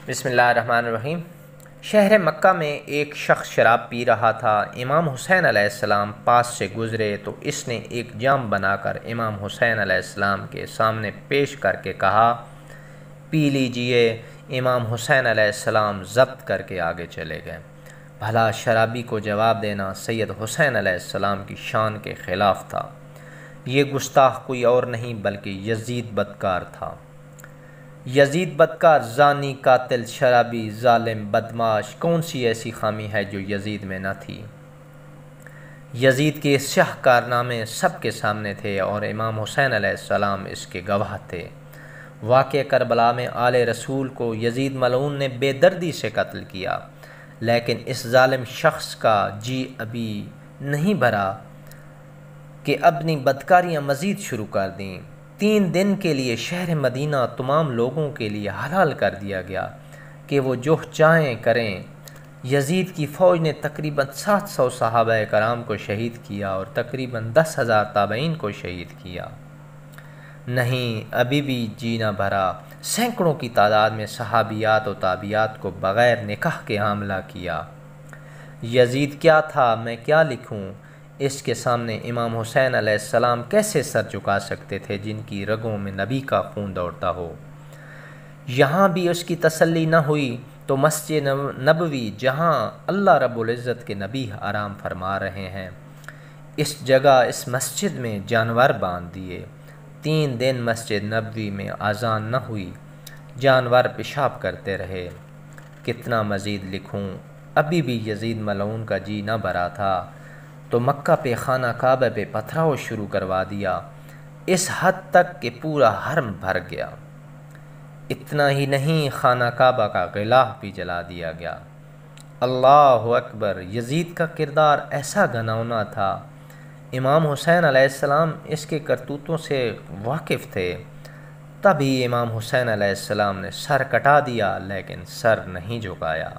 بسم اللہ الرحمن الرحیم۔ شہر مکہ میں ایک شخص شراب پی رہا تھا۔ امام حسین علیہ السلام پاس سے گزرے تو اس نے ایک جام بنا کر امام حسین علیہ السلام کے سامنے پیش کر کے کہا، پی لیجئے۔ امام حسین علیہ السلام ضبط کر کے آگے چلے گئے۔ بھلا شرابی کو جواب دینا سید حسین علیہ السلام کی شان کے خلاف تھا۔ یہ گستاخ کوئی اور نہیں بلکہ یزید بدکار تھا۔ یزید بدکار، زانی، قاتل، شرابی، ظالم، بدمعاش، کون سی ایسی خامی ہے جو یزید میں نہ تھی؟ یزید کے سیاہ کارنامے سب کے سامنے تھے اور امام حسین علیہ السلام اس کے گواہ تھے۔ واقعہ کربلا میں آل رسول کو یزید ملعون نے بے دردی سے قتل کیا، لیکن اس ظالم شخص کا جی ابھی نہیں بھرا کہ اپنی بدکاریاں مزید شروع کر دیں۔ 3 دن کے لیے شہر مدینہ تمام لوگوں کے لیے حلال کر دیا گیا کہ وہ جو چاہیں کریں۔ یزید کی فوج نے تقریباً 700 صحابہ کرام کو شہید کیا اور تقریباً 10,000 تابعین کو شہید کیا۔ نہیں، ابھی بھی جی نہ بھرا۔ سینکڑوں کی تعداد میں صحابیات و تابعیات کو بغیر نکاح کے حاملہ کیا۔ یزید کیا تھا، میں کیا لکھوں؟ اس کے سامنے امام حسین علیہ السلام کیسے سر جھکا سکتے تھے جن کی رگوں میں نبی کا خون دوڑتا ہو؟ یہاں بھی اس کی تسلی نہ ہوئی تو مسجد نبوی، جہاں اللہ رب العزت کے نبی آرام فرما رہے ہیں، اس جگہ، اس مسجد میں جانور باندھ دیے۔ 3 دن مسجد نبوی میں اذان نہ ہوئی، جانور پیشاب کرتے رہے۔ کتنا مزید لکھوں؟ ابھی بھی یزید ملعون کا جی نہ بھرا تھا تو مکہ پہ، خانہ کعبہ پہ پتھراؤ شروع کروا دیا، اس حد تک کہ پورا حرم بھر گیا۔ اتنا ہی نہیں، خانہ کعبہ کا غلاف بھی جلا دیا گیا۔ اللہ اکبر! یزید کا کردار ایسا گھناؤنا تھا۔ امام حسین علیہ السلام اس کے کرتوتوں سے واقف تھے، تبھی امام حسین علیہ السلام نے سر کٹا دیا لیکن سر نہیں جھکایا۔